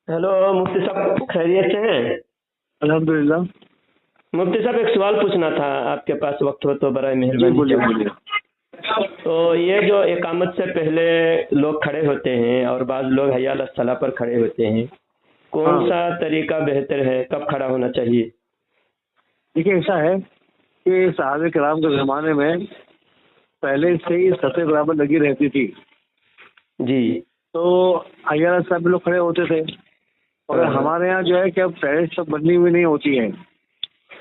Hello मुफ्ती साहब, खैरियत से हैं? अल्हम्दुलिल्लाह। मुफ्ती साहब, एक सवाल पूछना था, आपके पास वक्त हो तो बड़ा जी मेहरबानी बोलिए होगी। बोलिए। तो ये जो इकामत से पहले लोग खड़े होते हैं और बाद लोग हय्या अला सलाह पर खड़े होते हैं, कौन हाँ सा तरीका बेहतर है, कब खड़ा होना चाहिए? देखिए, ऐसा है कि सहाबे किराम के ज़माने में पहले से ही सफ़े बराबर लगी रहती थी, जी। तो अय्याला सब लोग खड़े होते थे। और हाँ। हमारे यहाँ जो है कि अब पहले सब बनी हुई नहीं होती है,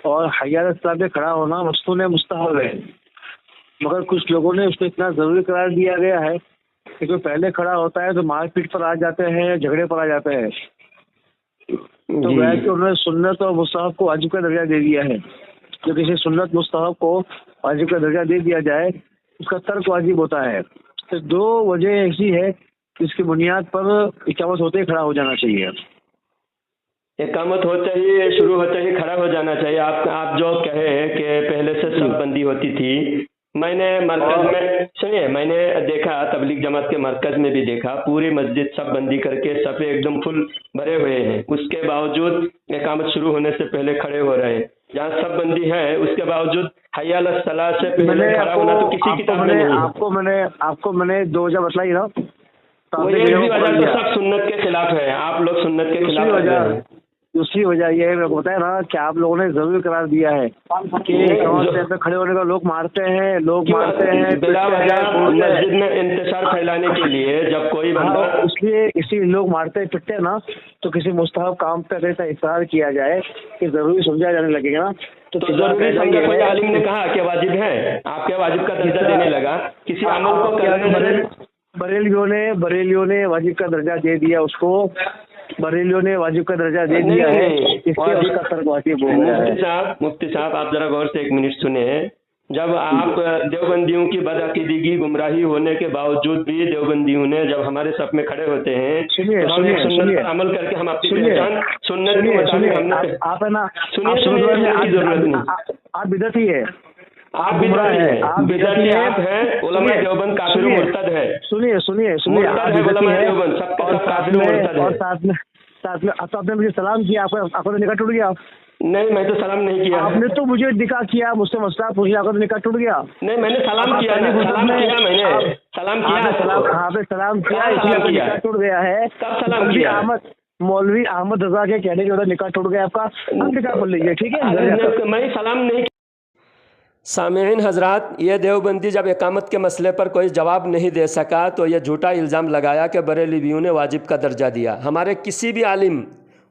और हय्या साहब में खड़ा होना मस्तून है, मुस्तहब है। मगर कुछ लोगों ने उसको इतना ज़रूरी करार दिया गया है कि जो पहले खड़ा होता है तो मारपीट पर आ जाते हैं या झगड़े पर आ जाते हैं। तो जी। वैसे उन्होंने सुन्नत और मुस्तहब को वाजिब का दर्जा दे दिया है। जो किसी सुन्नत मुस्तहब को वाजिब का दर्जा दे दिया जाए, उसका तर्क वाजिब होता है। तो दो वजह ऐसी है कि इसकी बुनियाद पर इकामत होते ही खड़ा हो जाना चाहिए। इकामत होते ही, शुरू होते ही खड़ा हो जाना चाहिए। आप जो कहे हैं कि पहले से सब बंदी होती थी, मैंने मरकज में सुनिए, मैंने देखा, तबलीग जमात के मरकज में भी देखा, पूरी मस्जिद सब बंदी करके सफ़े एकदम फुल भरे हुए हैं, उसके बावजूद इकामत शुरू होने से पहले खड़े हो रहे हैं। जहाँ सब बंदी है उसके बावजूद हय्या अला सलाह से पहले खड़ा होना तो किसी किताब में नहीं है। आपको मैंने दो वजह बतलाई ना, तो वो आपने एक मेरे भी को वजह पकड़ तो लिया। सब सुन्नत के खिलाफ है, आप लोग सुन्नत के खिलाफ कर रहे हैं। दूसरी वजह यह है, मेरे को बताया ना कि आप लोगों ने जरूर करार दिया है कि इकामत टाइम पे खड़े होने का लोग मारते हैं, बिला वजह बोलते हैं। मस्जिद में इंतशार फैलाने के लिए जब कोई बंदा, हाँ, इसलिए लोग मारते पिटते हैं ना, तो किसी मुस्तहब काम पे ऐसा इसरार किया जाए कि जरूरी समझा जाने लगेगा ना, तो जरूरी समझा। कोई आलिम ने कहा कि वाजिब है, आपके वाजिब का दर्जा देने लगा, किसी अमल को करने बरेलियों ने वाजिब का दर्जा दे दिया उसको, बरेलियों ने वाजिब का दर्जा दे दिया है, इसलिए उसका तर्क वाजिब हो गया है। मुफ्ती साहब, आप जरा गौर से एक मिनट सुने। जब आप देवबंदियों की बदअकीदगी, गुमराही होने के बावजूद भी देवबंदियों ने जब हमारे सफ में खड़े होते हैं, तो हम एक सुन्नत पर अमल करके हम अपनी पहचान सुन्नत के मुताबिक हमने, आप है ना, सुनिए, जरूरत नहीं, आप बिदअती है, आप बिदअती है, बिदअती आप हैं, उलमा देवबंद काफिर और मुर्तद है। सुनिए, मुर्तद है उलमा देवबंद, सबके सब काफिर और मुर्तद है। और साथ में तो आपने मुझे सलाम किया, आपका तो निकाह टूट गया। नहीं, मैं तो सलाम नहीं किया। आपने तो मुझे निकाह किया, मुझसे मसला पूछा, आपका तो निकाह टूट गया। नहीं, मैंने सलाम किया ना, सलाम किया, मैंने सलाम किया, आपने सलाम किया, इसलिए निकाह टूट गया है। कब सलाम किया? मौलवी अहमद रजा के कहने के बाद निकाह टूट गया आपका। आप निकाह पढ़ लीजिए, ठीक है। मैं सलाम नहीं। सामीन हजरात, ये देवबंदी जब इकामत के मसले पर कोई जवाब नहीं दे सका तो ये झूठा इल्ज़ाम लगाया कि बरेलवियों ने वाजिब का दर्जा दिया। हमारे किसी भी आलिम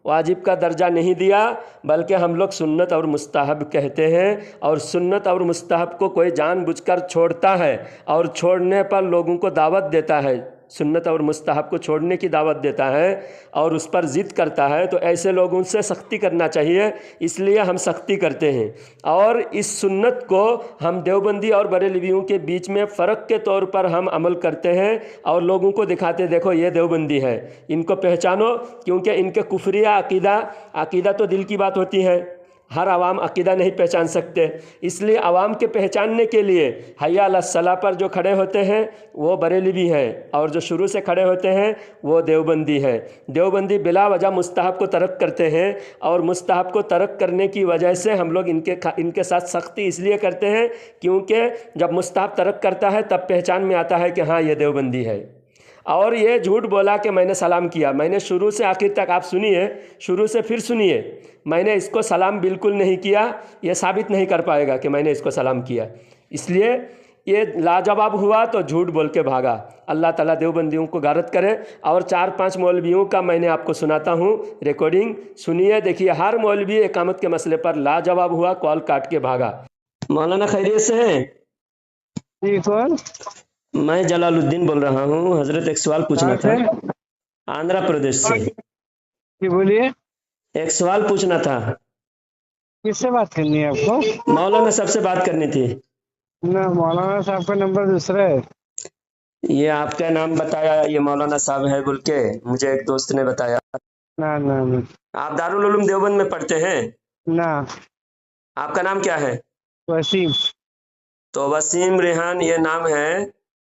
वाजिब का दर्जा नहीं दिया, बल्कि हम लोग सुन्नत और मुस्तहब कहते हैं। और सुन्नत और मुस्तहब को कोई जानबूझकर छोड़ता है और छोड़ने पर लोगों को दावत देता है, सुन्नत और मुस्तहब को छोड़ने की दावत देता है और उस पर ज़िद करता है, तो ऐसे लोगों से सख्ती करना चाहिए। इसलिए हम सख्ती करते हैं और इस सुन्नत को हम देवबंदी और बरेलवियों के बीच में फ़र्क के तौर पर हम अमल करते हैं और लोगों को दिखाते, देखो ये देवबंदी है, इनको पहचानो। क्योंकि इनके कुफरिया अकीदा तो दिल की बात होती है, हर आवाम अकीदा नहीं पहचान सकते। इसलिए आवाम के पहचानने के लिए हय्या अला सलाह पर जो खड़े होते हैं वो बरेलवी हैं, और जो शुरू से खड़े होते हैं वो देवबंदी है। देवबंदी बिला वजह मुस्तहब को तर्क करते हैं, और मुस्तहब को तर्क करने की वजह से हम लोग इनके साथ सख्ती इसलिए करते हैं क्योंकि जब मुस्तहब तर्क करता है तब पहचान में आता है कि हाँ ये देवबंदी है। और ये झूठ बोला कि मैंने सलाम किया, मैंने शुरू से आखिर तक, आप सुनिए, शुरू से फिर सुनिए, मैंने इसको सलाम बिल्कुल नहीं किया, ये साबित नहीं कर पाएगा कि मैंने इसको सलाम किया। इसलिए ये लाजवाब हुआ तो झूठ बोल के भागा। अल्लाह ताला देवबंदियों को गारत करे। और 4-5 मौलवियों का मैंने आपको सुनाता हूँ रिकॉर्डिंग, सुनिए, देखिए। हर मौलवी इकामत के मसले पर लाजवाब हुआ, कॉल काट के भागा। मौलाना खैरियत से हैं? जी कौन? मैं जलालुद्दीन बोल रहा हूँ हजरत, एक सवाल पूछना था। आंध्र प्रदेश से। जी बोलिए। एक सवाल पूछना था। किससे बात करनी है आपको? मौलाना साहब से बात करनी थी। ना, मौलाना साहब का नंबर दूसरा है। ये आपका नाम बताया, ये मौलाना साहब है बोल के मुझे एक दोस्त ने बताया। ना ना ना आप दारुल उलूम देवबंद में पढ़ते हैं? ना। आपका नाम क्या है? वसीम। तो वसीम रेहान ये नाम है,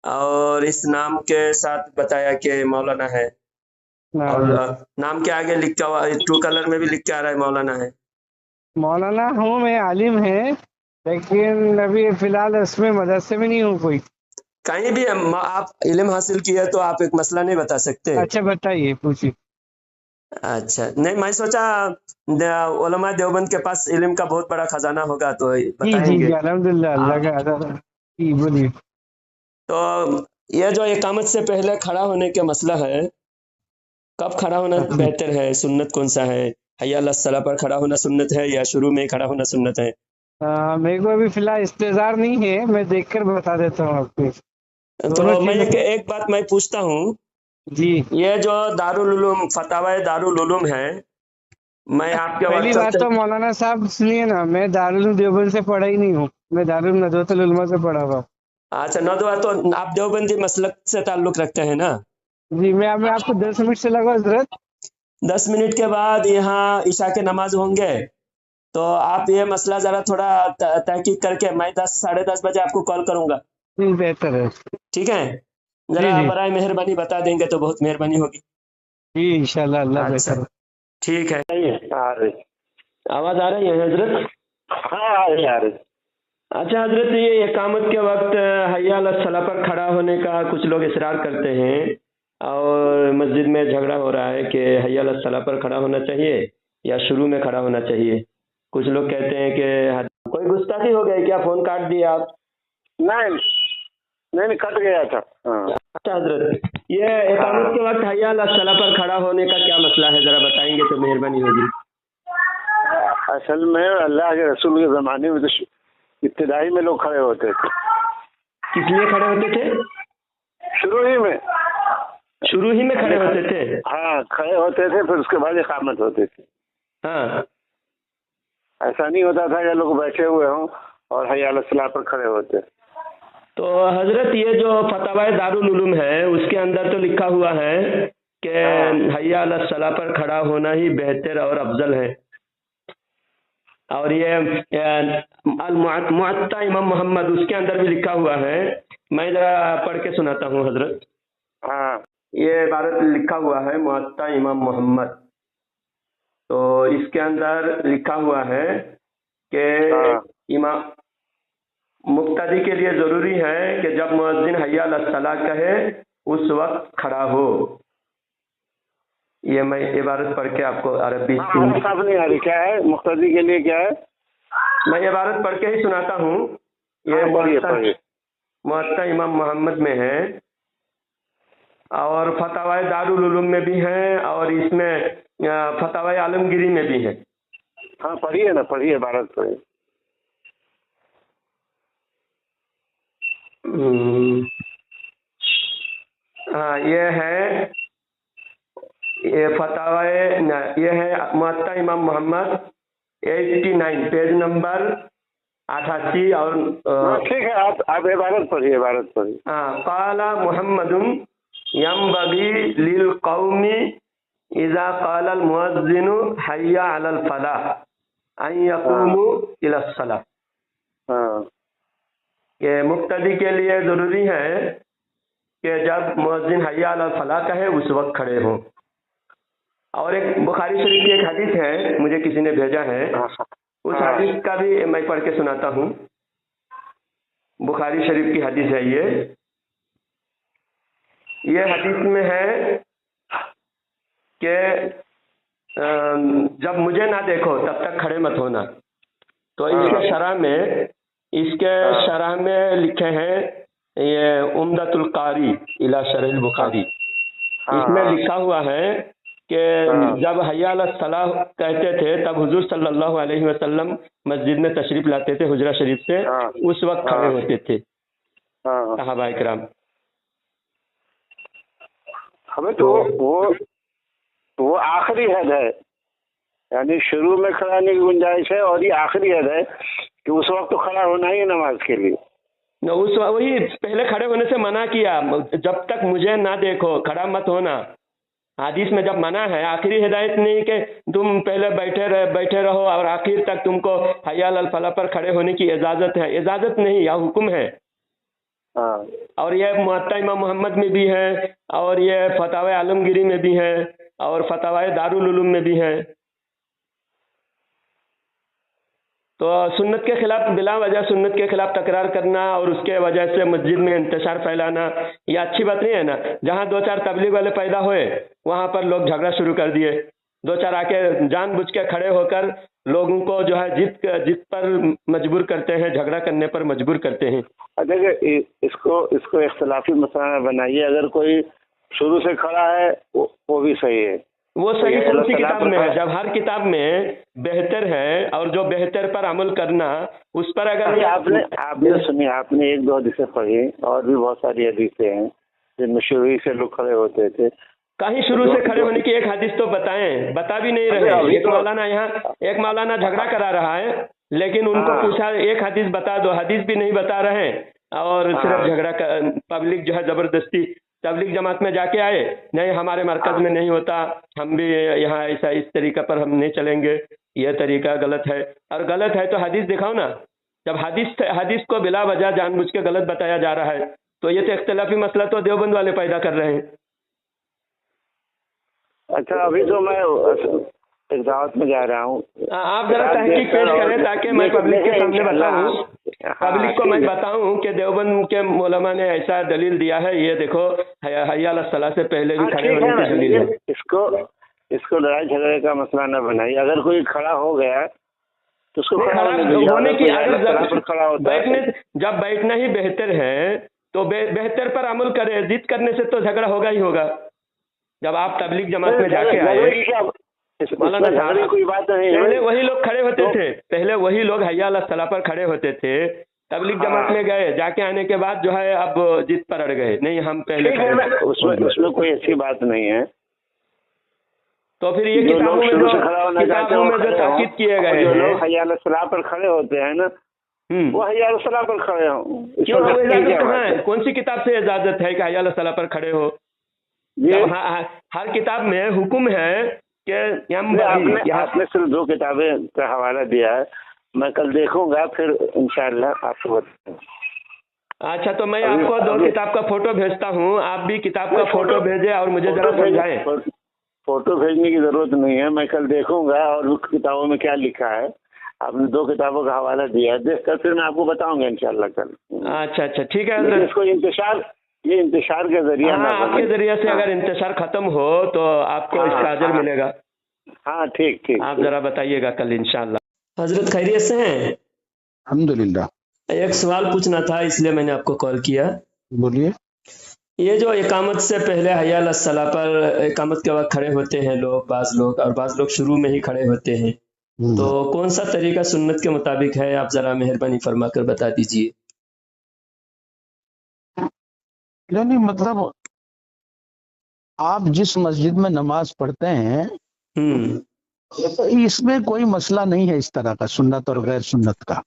और इस नाम के साथ बताया कि मौलाना है। اور हाँ। नाम के आगे लिख के ट्रू कलर में भी लिख के आ रहा है मौलाना है। मौलाना हूँ मैं, आलिम है, लेकिन अभी फिलहाल उसमें मदरसे में नहीं हूँ कोई। कहीं भी आप इल्म हासिल किए तो आप एक मसला नहीं बता सकते? अच्छा बताइए, पूछिए। अच्छा, नहीं मैं सोचा उलमा देवबंद के पास इल्म का बहुत बड़ा खजाना होगा तो जी जी बताएंगे जी, अल्हम्दुलिल्लाह, अल्लाह आप। का अदा। जी बोलिए। तो ये जो इकामत से पहले खड़ा होने के मसला है, कब खड़ा होना जी। बेहतर है, सुन्नत कौन सा है? हय्या अला सलाह पर खड़ा होना सुन्नत है या शुरू में ही खड़ा होना सुन्नत है? मेरे को अभी फिलहाल इस्तेजार नहीं है, मैं देखकर बता देता हूँ आपको। दोनों तो मैं चीजें। एक बात मैं पूछता हूँ, जी। ये जो दारुल उलूम फतावा दारुल उलूम है, मैं आपके पहली व्हाट्सएप बात से। तो मौलाना साहब सुनिए ना, मैं दारुल उलूम देवबंद से पढ़ा ही नहीं हूँ, मैं दारुल उलूम नदवतुल उलमा से पढ़ा हुआ हूँ। अच्छा, नदवा तो आप देवबंदी मसलक से ताल्लुक रखते हैं ना? जी, मैं आपको 10 मिनट से लगा हजरत। 10 मिनट के बाद यहाँ ईशा के नमाज होंगे, तो आप ये मसला जरा थोड़ा तहकीक करके मैं 10 साढ़े 10 बजे आपको कॉल करूंगा। जी बेहतर है। ठीक है, जी जरा जी बराए मेहरबानी बता देंगे तो बहुत मेहरबानी होगी। जी, इंशाल्लाह अल्लाह अच्छा, बेहतर है। ठीक है। आ रही आवाज आ रही है हजरत? हाँ आ रही आ रही। अच्छा हजरत, ये इकामत के वक्त हय्या अला सलाह पर खड़ा होने का कुछ लोग इसरार करते हैं, और मस्जिद में झगड़ा हो रहा है कि हय्या अला सलाह पर खड़ा होना चाहिए या शुरू में खड़ा होना चाहिए। कुछ लोग कहते हैं कि कोई गुस्ताखी हो गई क्या, फोन काट दिया आप? नहीं नहीं नहीं, कट गया था। हाँ। अच्छा हजरत, ये इकामत के वक्त हय्या अला सलाह पर खड़ा होने का क्या मसला है, जरा बताएंगे तो मेहरबानी होगी। असल में अल्लाह के रसूल के ज़माने में तो इब्तिदाई में लोग खड़े होते थे। किस लिए खड़े होते थे? शुरू ही में। शुरू ही में खड़े होते थे? हाँ, खड़े होते थे, फिर उसके बाद इकामत होते थे। हाँ। ऐसा नहीं होता था कि लोग बैठे हुए हों और हय्या अला सलाह पर खड़े होते। तो हजरत, ये जो फतवा दारुल उलूम है उसके अंदर तो लिखा हुआ है कि हय्या अला सलाह पर खड़ा होना ही बेहतर और अफजल है। और ये अल मुअत्ता इमाम मोहम्मद, उसके अंदर भी लिखा हुआ है। मैं जरा पढ़ के सुनाता हूँ हजरत। हाँ। ये इबारत लिखा हुआ है मुअत्ता इमाम मोहम्मद, तो इसके अंदर लिखा हुआ है कि इमाम मुक्तदी के लिए जरूरी है कि जब मुअज्जिन हय्या अला सलाह कहे उस वक्त खड़ा हो। ये मैं इबारत पढ़ के आपको अरबी साफ नहीं आ रही, क्या है मुक्तदी के लिए, क्या है? मैं इबारत पढ़ के ही सुनाता हूँ। ये मुअत्ता इमाम मोहम्मद में है और फतवा दारुल उलूम में भी है और इसमें फतवा आलमगीरी में भी है। हाँ पढ़िए ना, पढ़िए इबारत पढ़िए। हाँ, ये फतवा ये है मुअत्ता इमाम मोहम्मद 89 पेज नंबर 88 और ठीक है, आप इबारत पढ़िए, इबारत पढ़िए। काला मुहम्मदुन यंबगी लिल कौमी इज़ा काला अल मुअज्जिनु हय्या अलल फलाह अन यक़ूमू इला सलाह। कि मुक्तदी के लिए जरूरी है कि जब मुअज्जिन हय्या अलल फलाह कहे उस वक्त खड़े हों। और एक बुखारी शरीफ की एक हदीस है, मुझे किसी ने भेजा है, उस हदीस का भी मैं पढ़ के सुनाता हूँ। बुखारी शरीफ की हदीस है ये हदीस में है कि जब मुझे ना देखो तब तक खड़े मत होना। तो इसके शरह में लिखे हैं ये उम्दतुल कारी इला शरह बुखारी, इसमें लिखा हुआ है कि जब हय्या अला सलाह कहते थे तब हुजूर सल्लल्लाहु अलैहि वसल्लम मस्जिद में तशरीफ लाते थे हुजरा शरीफ से, उस वक्त खड़े होते थे सहाबा इकराम। हमें तो वो आखिरी हद है, यानी शुरू में खड़ा होने की गुंजाइश है और ये आखिरी हद है कि उस वक्त तो खड़ा होना ही है नमाज के लिए। वही पहले खड़े होने से मना किया, जब तक मुझे ना देखो खड़ा मत होना। हदीस में जब मना है, आखिरी हिदायत नहीं कि तुम पहले बैठे रहो और आखिर तक तुमको हय्या अलल फलाह पर खड़े होने की इजाजत है, इजाजत नहीं, या हुक्म है। और ये मुअत्ता इमाम मोहम्मद में भी है और ये फतवा आलमगीरी में भी है اور فتاوائے دارul उलूम में भी हैं। تو سنت کے خلاف بلا وجہ سنت کے خلاف تکرار کرنا اور اس کے وجہ سے مسجد میں انتشار پھیلانا یہ اچھی بات نہیں ہے نا۔ جہاں دو چار تبلیغ والے پیدا ہوئے وہاں پر لوگ جھگڑا شروع کر دیے، دو چار آ کے جان بوجھ کے کھڑے ہو کر لوگوں کو جو ہے جد پر مجبور کرتے ہیں، جھگڑا کرنے پر مجبور کرتے ہیں۔ دیکھیں اس کو اختلافی مسئلہ نہ بنائیے، اگر کوئی شروع سے کھڑا ہے وہ بھی صحیح ہے، وہ صحیح کون سی کتاب میں ہے؟ جب ہر کتاب میں بہتر ہے اور جو بہتر پر عمل کرنا اس پر اگر آپ نے سنی، آپ نے ایک دو حدیثیں پڑھی اور بھی بہت ساری حدیثیں ہیں جن میں شروع سے لوگ کھڑے ہوتے تھے، کہیں شروع سے کھڑے ہونے کی ایک حدیث تو بتائیں، بتا بھی نہیں رہے۔ ایک مولانا جھگڑا کرا رہا ہے لیکن ان کو پوچھا ایک حدیث بتا دو، حدیث بھی نہیں بتا رہے اور صرف جھگڑا پبلک جو ہے زبردستی تبلیغ جماعت میں جا کے آئے، نہیں ہمارے مرکز میں نہیں ہوتا، ہم بھی یہاں ایسا اس طریقہ پر ہم نہیں چلیں گے، یہ طریقہ غلط ہے۔ اور غلط ہے تو حدیث دکھاؤ نا۔ جب حدیث کو بلا وجہ جان بوجھ کے غلط بتایا جا رہا ہے تو یہ تو اختلافی مسئلہ تو دیوبند والے پیدا کر رہے ہیں۔ اچھا ابھی تو میں ایک دعوت میں جا رہا ہوں، آپ ذرا تحقیق پیش کریں تاکہ میں پبلک کے سامنے بتاؤں، پبلک کو میں بتاؤں کہ دیوبند کے علماء نے ایسا دلیل دیا ہے، یہ دیکھو حی علی الصلاۃ سے پہلے بھی کھڑے ہونے کی دلیل ہے۔ اس کو لڑائی جھگڑے کا مسئلہ نہ بنائیے، اگر کوئی کھڑا ہو گیا تو اس کو ہونے کی جب بیٹھنا ہی بہتر ہے تو بہتر پر عمل کرے، ضد کرنے سے تو جھگڑا ہوگا ہی ہوگا۔ جب آپ تبلیغ جماعت میں جا کے آئے کوئی بات نہیں، پہلے وہی لوگ کھڑے ہوتے تھے، پہلے وہی لوگ حی علی الصلاۃ پر کھڑے ہوتے تھے، تبلیغ جماعت میں گئے، جا کے آنے کے بعد جو ہے اب ضد پر اڑ گئے، نہیں ہم پہلے اس میں کوئی ایسی بات نہیں ہے۔ تو پھر یہ کتابوں میں جو تاکید کیے گئے جو لوگ حی علی الصلاۃ پر کھڑے ہوتے ہیں نا وہ حی علی الصلاۃ پر کھڑے ہوں۔ کون سی کتاب سے اجازت ہے کہ حی علی الصلاۃ پر کھڑے ہو؟ ہر کتاب میں حکم ہے کہ آپ نے صرف دو کتابیں کا حوالہ دیا ہے، میں کل دیکھوں گا پھر انشاءاللہ آپ کو بتاؤں۔ اچھا تو میں آپ کو دو کتاب کا فوٹو بھیجتا ہوں، آپ بھی کتاب کا فوٹو بھیجیں اور مجھے ذرا سمجھائیں۔ فوٹو بھیجنے کی ضرورت نہیں ہے، میں کل دیکھوں گا اور اس کتابوں میں کیا لکھا ہے۔ آپ نے دو کتابوں کا حوالہ دیا ہے، دیکھ کر پھر میں آپ کو بتاؤں گا انشاءاللہ کل۔ اچھا ٹھیک ہے۔ اس کو انتشار کے ذریعہ آپ کے ذریعے سے اگر انتشار ختم ہو تو آپ کو اس کا اجر ملے گا۔ ہاں ٹھیک آپ ذرا بتائیے گا کل انشاءاللہ۔ حضرت خیریت سے ہیں؟ الحمدللہ۔ ایک سوال پوچھنا تھا اس لیے میں نے آپ کو کال کیا۔ بولیے۔ یہ جو اقامت سے پہلے حی علی الصلاۃ پر اقامت کے وقت کھڑے ہوتے ہیں لوگ، بعض لوگ شروع میں ہی کھڑے ہوتے ہیں، تو کون سا طریقہ سنت کے مطابق ہے؟ آپ ذرا مہربانی فرما کر بتا دیجئے۔ یعنی مطلب آپ جس مسجد میں نماز پڑھتے ہیں اس میں کوئی مسئلہ نہیں ہے اس طرح کا، سنت اور غیر سنت کا۔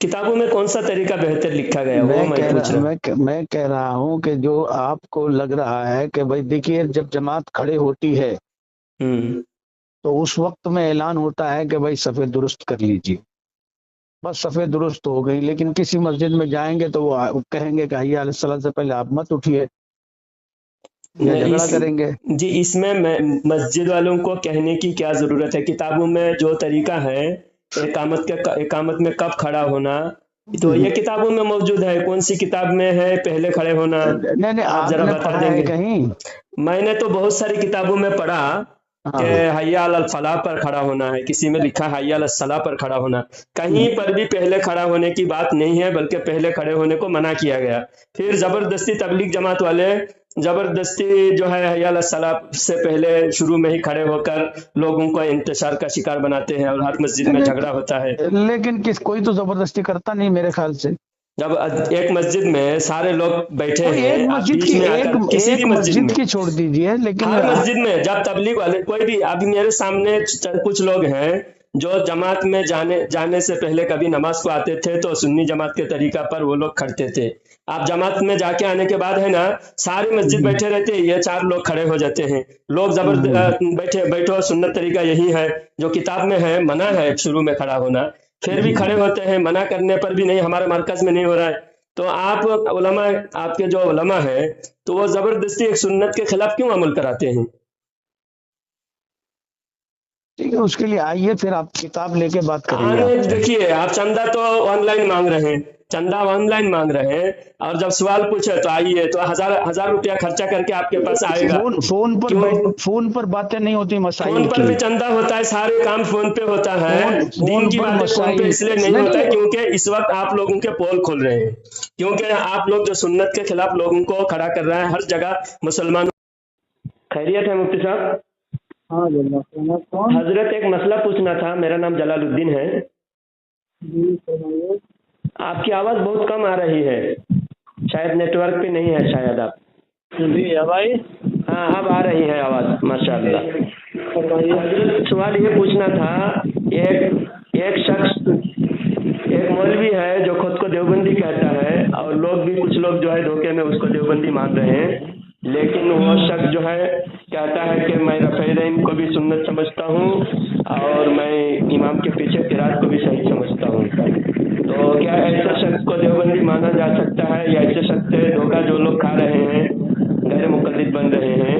کتابوں میں کون سا طریقہ بہتر لکھا گیا وہ میں پوچھ رہا ہوں۔ میں کہہ رہا ہوں کہ جو آپ کو لگ رہا ہے کہ بھائی دیکھیے جب جماعت کھڑے ہوتی ہے تو اس وقت میں اعلان ہوتا ہے کہ بھائی صفیں درست کر لیجیے، بس صفیں درست ہو گئی، لیکن کسی مسجد میں جائیں گے تو وہ کہیں گے کہ حی علی الصلاۃ سے پہلے آپ مت اٹھیے، جھگڑا کریں گے۔ جی اس میں مسجد والوں کو کہنے کی کیا ضرورت ہے؟ کتابوں میں جو طریقہ ہے اقامت میں کب کھڑا ہونا تو یہ کتابوں میں موجود ہے، کون سی کتاب میں ہے پہلے کھڑے ہونا؟ نہیں آپ ذرا بتا دیں گے کہیں؟ میں نے تو بہت ساری کتابوں میں پڑھا کہ حی علی الفلاح پر کھڑا ہونا ہے، کسی میں لکھا حی علی الصلاح پر کھڑا ہونا، کہیں پر بھی پہلے کھڑا ہونے کی بات نہیں ہے بلکہ پہلے کھڑے ہونے کو منع کیا گیا۔ پھر زبردستی تبلیغ جماعت والے زبردستی جو ہے حی علی الصلاح سے پہلے شروع میں ہی کھڑے ہو کر لوگوں کو انتشار کا شکار بناتے ہیں اور ہر مسجد میں جھگڑا ہوتا ہے۔ لیکن کوئی تو زبردستی کرتا نہیں میرے خیال سے۔ جب ایک مسجد میں سارے لوگ بیٹھے ہیں، ایک مسجد کی چھوڑ دیجئے، لیکن ہر مسجد میں جب تبلیغ والے کوئی بھی، ابھی میرے سامنے کچھ لوگ ہیں جو جماعت میں جانے سے پہلے کبھی نماز کو آتے تھے تو سنی جماعت کے طریقہ پر وہ لوگ کھڑتے تھے، آپ جماعت میں جا کے آنے کے بعد ہے نا ساری مسجد بیٹھے رہتے ہیں، یہ چار لوگ کھڑے ہو جاتے ہیں، لوگ بیٹھو سنت طریقہ یہی ہے جو کتاب میں ہے، منع ہے شروع میں کھڑا ہونا، پھر بھی کھڑے ہوتے ہیں، منع کرنے پر بھی نہیں ہمارے مرکز میں نہیں ہو رہا ہے، تو آپ کے جو علماء ہیں تو وہ زبردستی ایک سنت کے خلاف کیوں عمل کراتے ہیں؟ ٹھیک ہے، اس کے لیے آئیے، پھر آپ کتاب لے کے بات کریں گے آپ سے۔ دیکھیے آپ چندہ تو آن لائن مانگ رہے ہیں، چندہ آن لائن مانگ رہے ہیں، اور جب سوال پوچھے تو آئیے تو ہزار روپیہ خرچہ کر کے آپ کے پاس آئے گا۔ فون پر باتیں نہیں ہوتی مسائل فون پر کی، بھی چندہ ہوتا ہے، سارے کام فون پہ ہوتا ہے، دین کی پر باتیں فون پہ مسائل اس لیے نہیں ہوتا ہے کیونکہ اس وقت آپ لوگوں کے پول کھول رہے ہیں، کیونکہ آپ لوگ جو سنت کے خلاف لوگوں کو کھڑا کر رہے ہیں ہر جگہ مسلمانوں۔ خیریت ہے مفتی صاحب؟ ہاں کون؟ حضرت ایک مسئلہ پوچھنا تھا، میرا نام جلال الدین ہے۔ جی فرمائیے۔ آپ کی آواز بہت کم آ رہی ہے، شاید نیٹ ورک پہ نہیں ہے، شاید آپ۔ جی اب آئی؟ ہاں اب آ رہی ہے آواز، ماشاء اللہ۔ فرمائیے۔ حضرت سوال یہ پوچھنا تھا، ایک شخص، ایک مولوی ہے جو خود کو دیوبندی کہتا ہے، اور لوگ بھی کچھ لوگ جو ہے دھوکے میں اس کو دیوبندی مان رہے ہیں، لیکن وہ شخص جو ہے کہتا ہے کہ میں رفیدین کو بھی سنت سمجھتا ہوں اور میں امام کے پیچھے قرات کو بھی صحیح سمجھتا ہوں، تو کیا ایسے شخص کو دیوبندی مانا جا سکتا ہے، یا ایسے شخص سے دھوکہ جو لوگ کھا رہے ہیں، غیر مقلد بن رہے ہیں،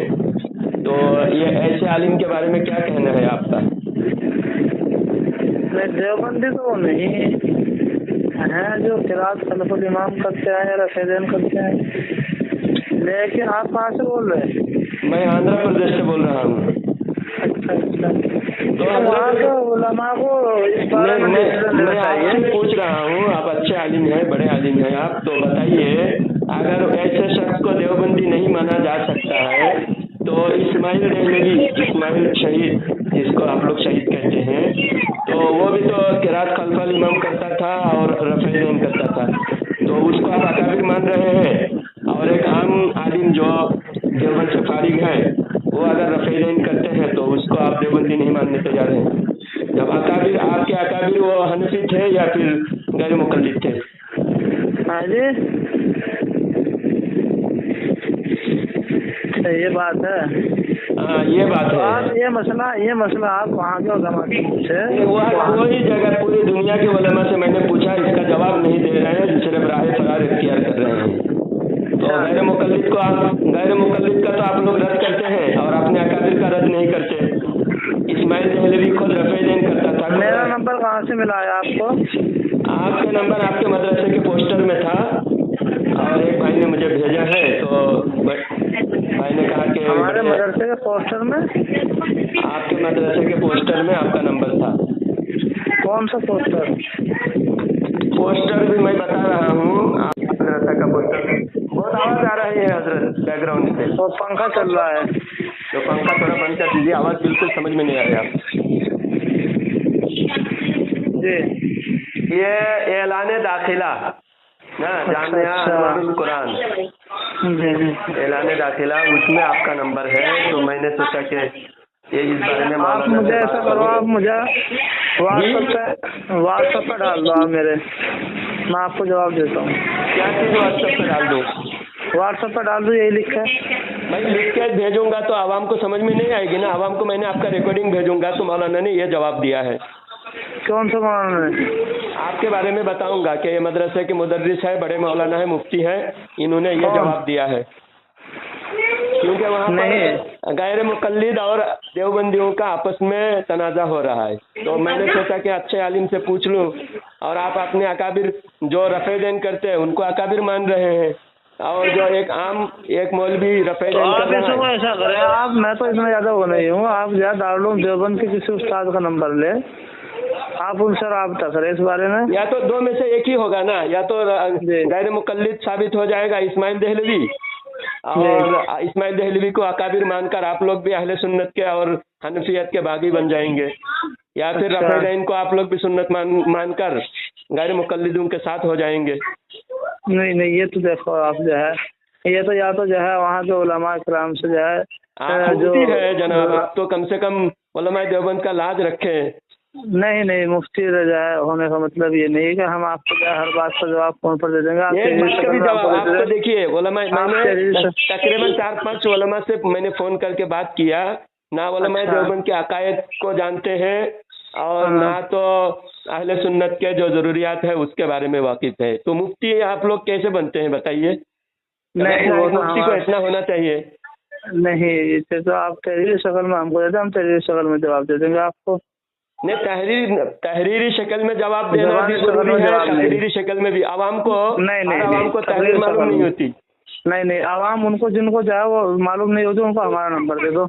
تو یہ ایسے عالم کے بارے میں کیا کہنا ہے آپ کا؟ دیوبندی تو نہیں ہے جو قرات خلف الامام کرتے ہیں یا رفیدین کرتے ہیں، لیکن آپ کہاں سے بول رہے ہیں؟ میں آندھرا پردیش سے بول رہا ہوں۔ اچھا تو وہاں کے علماء کو اس بارے میں میں آپ سے پوچھ رہا ہوں، آپ اچھے عالم ہیں، بڑے عالم ہیں آپ، تو بتائیے اگر ایسے شخص کو دیوبندی نہیں مانا جا سکتا ہے تو اسماعیل دہلوی، اسماعیل شہید جس کو آپ لوگ شہید کہتے ہیں، تو وہ بھی تو قرات خلف الامام کرتا تھا اور رفیدین کرتا تھا، تو اس کو آپ اکابر مان رہے ہیں، اور ایک عام عالم جو دیوبند سے فارغ ہے وہ اگر رفیدین کرتے ہیں تو اس کو آپ دیوبندی نہیں ماننے تیار ہیں، جب اکابر، آپ کے اکابر وہ حنفی تھے یا پھر غیر مقلد تھے؟ ہاں جی یہ بات ہے۔ ہاں یہ بات ہے۔ آپ یہ مسئلہ آپ وہاں کے علماء سے پوچھے، وہی جگہ پوری دنیا کے علماء سے میں نے پوچھا، اس کا جواب نہیں دے رہے ہیں، صرف راہ فرار اختیار کر رہے ہیں، تو غیر مقلد کو آپ، غیر مقلد کا تو آپ لوگ رد کرتے ہیں اور اپنے اکابر کا رد نہیں کرتے۔ اسماعیل دہلوی خود رفیدین کرتا تھا۔ میرا نمبر کہاں سے ملا ہے آپ کو؟ آپ کا نمبر آپ کے مدرسے کے پوسٹر میں تھا، اور ایک بھائی نے مجھے بھیجا ہے، تو بھائی نے کہا کہ ہمارے مدرسے کے پوسٹر میں، آپ کے مدرسے کے پوسٹر میں آپ کا نمبر تھا۔ کون سا پوسٹر؟ پوسٹر بھی میں بتا رہا ہوں، آپ کے مدرسے کا پوسٹر۔ بہت آواز آ رہی ہے حضرت بیک گراؤنڈ سے، وہ پنکھا چل رہا ہے، تو پنکھا تھوڑا بند کر دیجیے، آواز بالکل سمجھ میں نہیں آ رہی آپ۔ جی یہ اعلان داخلہ نا، جامعہ انوار القرآن، اعلان داخلہ، اس میں آپ کا نمبر ہے، تو میں نے سوچا کہ یہ اس بارے میں آپ مجھے ایسا کرو، آپ مجھے واٹس ایپ پہ ڈال دو، آپ میرے، میں آپ کو جواب دیتا ہوں۔ کیا چیز واٹس ایپ پہ ڈال دوں؟ واٹس ایپ پہ ڈال دو، یہی لکھا ہے۔ میں لکھ کے بھیجوں گا تو عوام کو سمجھ میں نہیں آئے گی نا، عوام کو میں نے آپ کا ریکارڈنگ بھیجوں گا تو مولانا نے یہ جواب دیا ہے۔ کون سا مولانا نے؟ آپ کے بارے میں بتاؤں گا کہ یہ مدرسے کے مدرس ہے، بڑے مولانا ہے، مفتی ہے، انہوں نے یہ جواب دیا ہے، کیونکہ وہاں پر غیر مقلد اور دیوبندیوں کا آپس میں تنازع ہو رہا ہے، تو میں نے سوچا کہ اچھے عالم سے پوچھ لوں، اور آپ اپنے اکابر جو رفیدین کرتے ہیں ان کو اکابر مان رہے ہیں، اور جو ایک عام ایک مولوی رفیدین کر رہا ہے۔ ایسا کریں آپ، میں تو اتنا زیادہ وہ نہیں ہوں، آپ دارالعلوم دیوبند کے کسی استاد کا نمبر لیں، آپ ان سے رابطہ کریں اس بارے میں۔ یا تو دو میں سے ایک ہی ہوگا نا، یا تو غیر مقلد ثابت ہو جائے گا اسماعیل دہلوی، اور اسماعیل دہلوی کو اکابر مان کر آپ لوگ بھی اہل سنت کے اور حنفیت کے باغی بن جائیں گے، یا پھر رفیدین کو آپ لوگ بھی سنت مان کر غیر مقلدوں کے ساتھ ہو جائیں گے۔ نہیں یہ تو دیکھو آپ جو ہے، یہ تو یا تو جو ہے وہاں کے علماء کرام سے جو ہے، مفتی ہے جناب، آپ تو کم سے کم علماء دیوبند کا لاج رکھیں۔ نہیں مفتی جو ہے ہونے کا مطلب یہ نہیں کہ ہم آپ کو ہر بات کا جواب فون پر دے دیں گے۔ آپ کو دیکھیے علماء، میں نے تقریباً 4-5 علماء سے میں نے فون کر کے بات کیا، نہ علماء دیوبند کے عقائد کو جانتے ہیں اور نہ تو اہل سنت کے جو ضروریات ہے اس کے بارے میں واقف ہے، تو مفتی آپ لوگ کیسے بنتے ہیں بتائیے؟ نہیں مفتی کو اتنا ہونا چاہیے۔ नहीं, इससे तो आप तहरीरी शक्ल में हमको देते, हम तहरीरी शक्ल में जवाब दे देंगे आपको। नहीं, तहरीरी शक्ल में जवाब देना भी जरूरी है, तहरीरी शक्ल में भी। आवाम को आवाम को तहरीर मालूम नहीं होती। नहीं, आवाम उनको जिनको चाहे वो मालूम नहीं होती, उनको हमारा नंबर दे दो।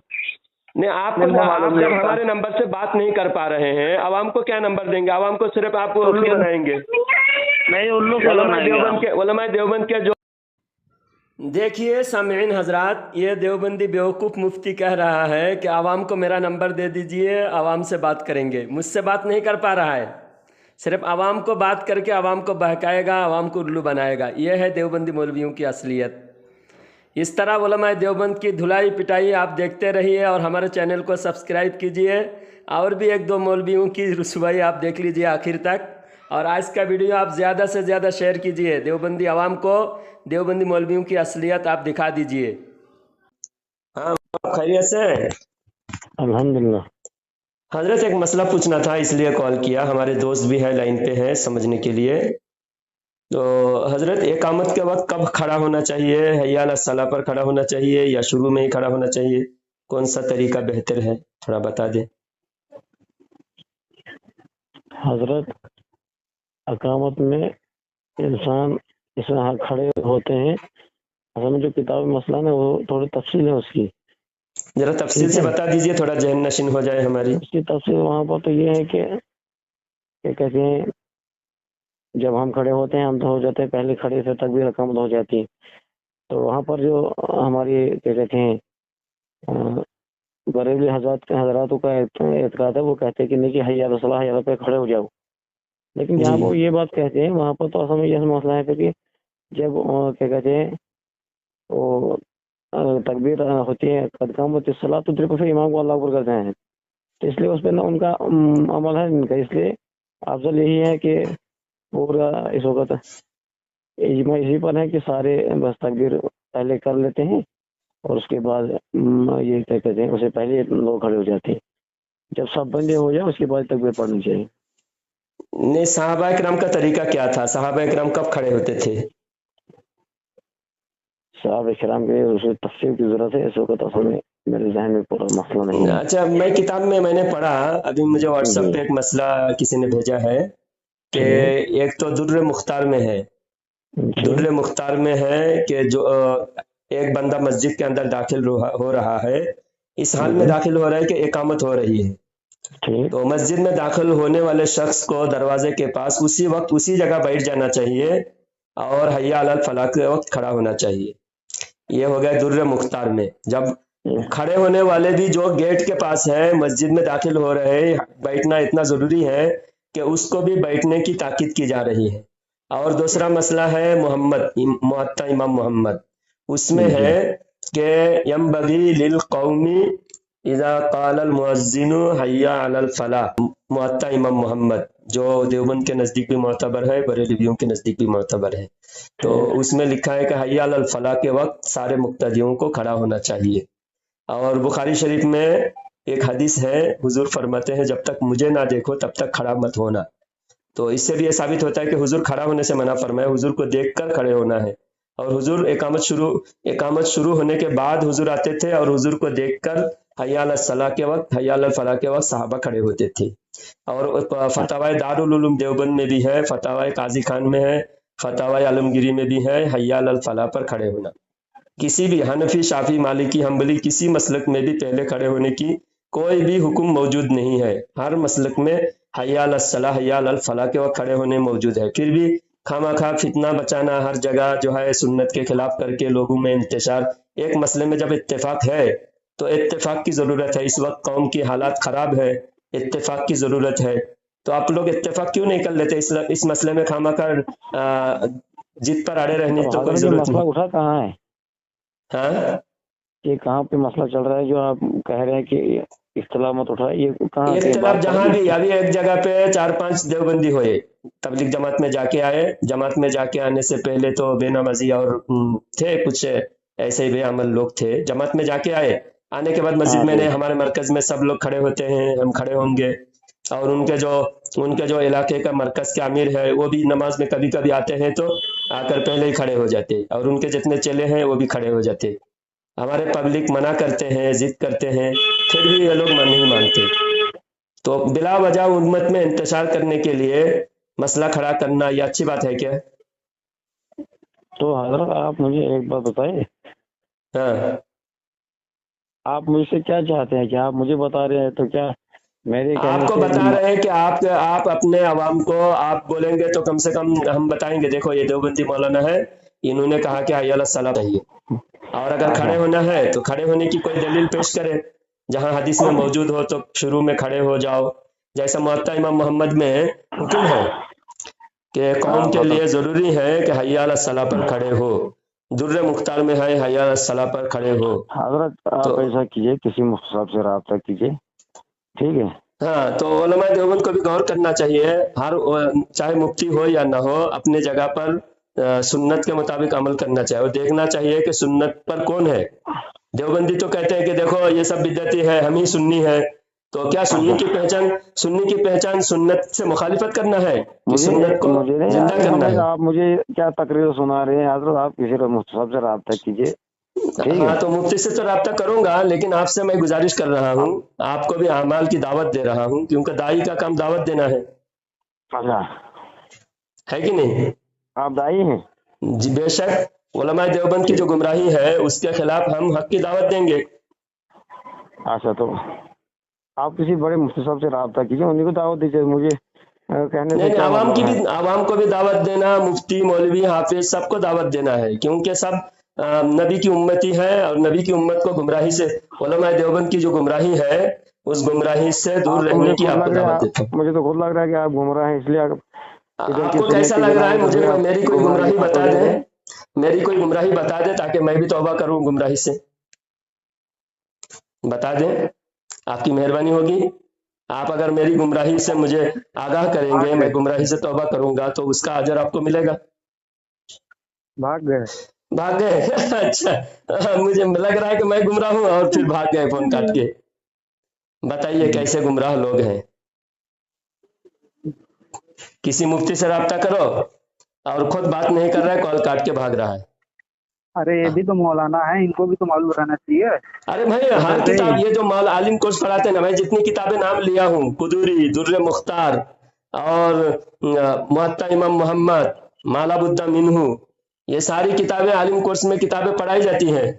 नहीं, आप जब हमारे नंबर से बात नहीं कर पा रहे हैं, आवाम को क्या नंबर देंगे? आवाम को सिर्फ आप उल्लू बनाएंगे। नहीं, उल्लू उलमाए देवबंद के जो देखिए सामईन हजरात, ये देवबंदी बेवकूफ़ मुफ्ती कह रहा है कि आवाम को मेरा नंबर दे दीजिए, आवाम से बात करेंगे। मुझसे बात नहीं कर पा रहा है, सिर्फ आवाम को बात करके आवाम को बहकाएगा, आवाम को उल्लू बनाएगा। ये है देवबंदी मौलवियों की असलियत। इस तरह उलमाए देवबंद की धुलाई पिटाई आप देखते रहिए और हमारे चैनल को सब्सक्राइब कीजिए। और भी एक दो मौलवियों की रुसवाई आप देख लीजिए आखिर तक। और आज का वीडियो आप ज़्यादा से ज़्यादा शेयर कीजिए। देवबंदी आवाम को देवबंदी मौलवियों की असलियत आप दिखा दीजिए। हाँ, खैरियत से? अल्हम्दुलिल्लाह। हजरत एक मसला पूछना था, इसलिए कॉल किया। हमारे दोस्त भी है लाइन पे हैं समझने के लिए। तो हजरत, इकामत के वक्त कब खड़ा होना चाहिए? हय्या अला सलाह पर खड़ा होना चाहिए या शुरू में ही खड़ा होना चाहिए? कौन सा तरीका बेहतर है, थोड़ा बता दें। हजरत, अकामत में इंसान इसमें खड़े होते हैं। असल में जो किताब मसला है वो थोड़ी तफसील है उसकी, जरा तफसील से बता दीजिए, थोड़ा जहन नशीन हो जाए हमारी। उसकी तफसील वहाँ पर तो ये है कि कहते हैं जब हम खड़े होते हैं हम तो हो जाते हैं, पहले खड़े से तकबीर अकामत हो जाती है। तो वहाँ पर जो हमारी क्या कहते हैं बरेली हजरातों का एतकाद है, वो कहते हैं कि नहीं कि हय्या अला सलाह, हय्या अला पे खड़े हो जाओ। लेकिन जहाँ वो ये बात कहते हैं वहाँ पर तो असल में यह मसला है कि जब क्या कहते हैं वो तकबीर होती है कदकामत सलाह, तो फिर इमाम को अल्लाह अकबर करते हैं। तो इसलिए उस पर ना उनका अमल है इनका। इसलिए अफजल यही है कि पूरा इस वक्त इजमा इसी पर है कि सारे बस तकबीर पहले कर लेते हैं और उसके बाद ये क्या कहते हैं उससे पहले लोग खड़े हो जाते हैं। जब सब बंदे हो जाए उसके बाद तकबीर पढ़नी चाहिए। नहीं, सहाबा इकराम का तरीका क्या था? सहाबा इकराम कब खड़े होते थे? सहाबा इकराम के उसे तफसील की जरूरत है, इस वक्त असल में मेरे जहन में पूरा मसला नहीं है। अच्छा, मैं किताब में मैंने पढ़ा, अभी मुझे व्हाट्सएप पे एक मसला किसी ने भेजा है कि एक तो दुर्र मुख्तार में है, दुर्र मुख्तार में है कि जो एक बंदा मस्जिद के अंदर दाखिल हो रहा है, इस हाल में दाखिल हो रहा है कि इकामत हो रही है। तो मस्जिद में दाखिल होने वाले शख्स को दरवाजे के पास उसी वक्त उसी जगह बैठ जाना चाहिए और हय्या अलल फलाह के वक्त खड़ा होना चाहिए। ये हो गया दुर्र मुख्तार में। जब खड़े होने वाले भी जो गेट के पास है, मस्जिद में दाखिल हो रहे हैं, बैठना इतना जरूरी है कि उसको भी बैठने की ताकीद की जा रही है। और दूसरा मसला है मोहम्मद मुअत्ता इमाम मोहम्मद, उसमें है कि यंबगी लिल कौमी इज़ा क़ाल अल मुअज्जिनु हय्या अलल फलाह। मुअत्ता इमाम मोहम्मद जो देवबंद के नज़दीक भी मोतबर है, बरेलवियों के नज़दीक भी मोतबर है। तो उसमें लिखा है कि हय्या अलल फलाह के वक्त सारे मुक्तदियों को खड़ा होना चाहिए। और बुखारी शरीफ में एक हदीस है, हुजूर फरमाते हैं जब तक मुझे ना देखो तब तक खड़ा मत होना। तो इससे भी ये साबित होता है कि हुजूर खड़ा होने से मना फरमाया, हुजूर को देखकर खड़े होना है। और हुजूर इकामत शुरू होने के बाद हुजूर आते थे और हुजूर को देखकर हय्या अला सलाह के वक्त, हय्या अला फलाह के वक्त सहाबा खड़े होते थे। और फतवा दारुल उलूम देवबंद में भी है, फतवा काजी खान में है, फतवा आलमगिरी में भी है, हय्या अला फलाह पर खड़े होना। किसी भी हनफी, शाफी, मालिकी, हम्बली किसी मसलक में भी पहले खड़े होने की कोई भी हुक्म मौजूद नहीं है। हर मसलक में हय्या अला सलाह, हय्या अला फलाह के वक्त खड़े होने मौजूद है। फिर भी खामखा फितना बचाना, हर जगह जो है सुन्नत के खिलाफ करके लोगों में इंतशार। एक मसले में जब इत्तेफाक है तो इत्तेफाक की ज़रूरत है। इस वक्त कौम की हालात ख़राब है, इत्तेफाक की ज़रूरत है। तो आप लोग इत्तेफाक क्यों नहीं कर लेते? इस मसले में खामखा जिद पर अड़े रहने तो कोई ज़रूरत नहीं। उठा कहाँ है? हाँ, ये कहाँ पे मसला चल रहा है जो आप कह रहे हैं कि इख्तिलाफ मत उठा? ये कहाँ पे? इख्तिलाफ जहाँ भी, अभी एक जगह पे 4-5 देवबंदी हुए, तबलीग जमात में जाके आए। जमात में जाके आने से पहले तो बेनमाजी और थे कुछ ऐसे ही बेअमल लोग थे। जमात में जाके आए, आने के बाद मस्जिद में हमारे मरकज में सब लोग खड़े होते हैं, हम खड़े होंगे। और उनके जो इलाके का मरकज के अमीर है वो भी नमाज में कभी कभी आते हैं तो आकर पहले ही खड़े हो जाते, और उनके जितने चेले हैं वो भी खड़े हो जाते। ہمارے پبلک منع کرتے ہیں، ضد کرتے ہیں، پھر بھی یہ لوگ نہیں مانتے. تو بلا وجہ امت میں انتشار کرنے کے لیے مسئلہ کھڑا کرنا یہ اچھی بات ہے کیا؟ تو حضرت آپ مجھے ایک بات بتائیں، ہاں، آپ مجھ سے کیا چاہتے ہیں؟ کہ آپ مجھے بتا رہے ہیں تو کیا میرے آپ کہنے کو سے بتا رہے ہیں کہ آپ اپنے عوام کو آپ بولیں گے تو کم سے کم ہم بتائیں گے دیکھو یہ دیوبندی مولانا ہے، انہوں نے کہا کہ حی علی الصلاۃ چاہیے، اور اگر اچھا، کھڑے ہونا ہے تو کھڑے ہونے کی کوئی دلیل پیش کرے، جہاں حدیث میں موجود ہو تو شروع میں کھڑے ہو جاؤ. جیسا موطا امام محمد میں حکم ہے کہ قوم کے لیے ضروری ہے کہ حی علی الصلاۃ پر کھڑے ہو. در مختار میں ہے حی علی الصلاۃ پر کھڑے ہو. حضرت تو آپ ایسا کیجئے، کسی مختصر سے رابطہ کیجئے، ٹھیک ہے؟ ہاں، تو علماء دیوبند کو بھی غور کرنا چاہیے، ہر چاہے مفتی ہو یا نہ ہو اپنے جگہ پر سنت کے مطابق عمل کرنا چاہیے اور دیکھنا چاہیے کہ سنت پر کون ہے. دیوبندی تو کہتے ہیں کہ دیکھو یہ سب بدعتی ہے، ہم ہی سنی ہے. تو کیا سنی کی پہچان سنت سے مخالفت کرنا ہے کہ سنت کو مجھے نہیں زندہ کرنا ہے؟ آپ مجھے کیا تقریر سنا رہے ہیں حضرت؟ آپ کسی مختصر سے رابطہ کیجئے، ٹھیک ہے؟ ہاں، تو مفتی سے تو رابطہ کروں گا، لیکن آپ سے میں گزارش کر رہا ہوں، آپ کو بھی اعمال کی دعوت دے رہا ہوں، کیونکہ داعی کا کام دعوت دینا ہے اچھا، کہ نہیں؟ آپ دائی ہیں؟ جی بے شک، علماء دیوبند کی جو گمراہی ہے اس کے خلاف ہم حق کی دعوت دیں گے. اچھا، تو آپ کسی بڑے مفتی صاحب سے رابطہ کیجئے، انہیں کو دعوت دیجئے، مجھے کہنے سے نہیں، کیا مطلب ہے؟ عوام کو بھی دعوت دینا، مفتی مولوی حافظ سب کو دعوت دینا ہے، کیونکہ سب نبی کی امتی ہے اور نبی کی امت کو گمراہی سے، علماء دیوبند کی جو گمراہی ہے اس گمراہی سے دور آپ تو رہنے مجھے کی خود آپ کو لگ رہا دعوت ہے، دیتا ہوں. مجھے تو خود لگ رہا ہے کہ آپ گمراہ ہیں، اس لیے ادھر آپ کی کو سنت کیسا کی لگ بنا رہا ہے؟ ادھر مجھے سے میری آپ کوئی گمراہ کی گمراہی فتویٰ بتا دے دیں، رہے ہیں. میری کوئی گمراہی بتا دیں تاکہ میں بھی توبہ کروں گمراہی سے. بتا دیں، آپ کی مہربانی ہوگی. آپ اگر میری گمراہی سے مجھے آگاہ کریں گے، میں گمراہی سے توبہ کروں گا تو اس کا اجر آپ کو ملے گا. بھاگ گئے؟ بھاگ گئے؟ اچھا، مجھے لگ رہا ہے کہ میں گمراہ ہوں اور پھر بھاگ گئے فون کاٹ کے. بتائیے کیسے گمراہ لوگ ہیں. کسی مفتی سے رابطہ کرو اور خود بات نہیں کر رہا ہے، کال کاٹ کے بھاگ رہا ہے. ارے یہ بھی تو مولانا ہے، ان کو بھی تو معلوم رہنا چاہیے. ارے بھائی، ہر کتاب یہ جو عالم کورس پڑھاتے ہیں نا، میں جتنی کتابیں نام لیا ہوں، قدوری، در مختار اور موطا امام محمد، مالا بدہ منہ، یہ ساری کتابیں عالم کورس میں کتابیں پڑھائی جاتی ہیں.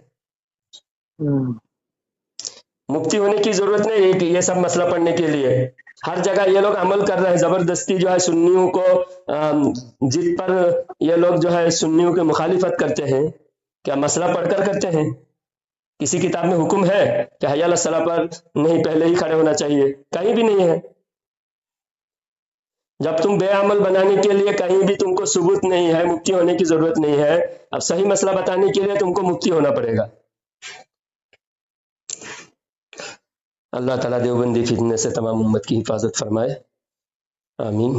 مفتی ہونے کی ضرورت نہیں ہے کہ یہ سب مسئلہ پڑھنے کے لیے. ہر جگہ یہ لوگ عمل کر رہے ہیں، زبردستی جو ہے سنیوں کو جن پر یہ لوگ جو ہے سنیوں کی مخالفت کرتے ہیں. کیا مسئلہ پڑھ کر کرتے ہیں؟ کسی کتاب میں حکم ہے کہ حی علی الصلاۃ پر نہیں، پہلے ہی کھڑے ہونا چاہیے؟ کہیں بھی نہیں ہے. جب تم بے عمل بنانے کے لیے کہیں بھی تم کو ثبوت نہیں ہے، مفتی ہونے کی ضرورت نہیں ہے. اب صحیح مسئلہ بتانے کے لیے تم کو مفتی ہونا پڑے گا. اللہ تعالیٰ دیوبندی فتنے سے تمام امت کی حفاظت فرمائے، آمین.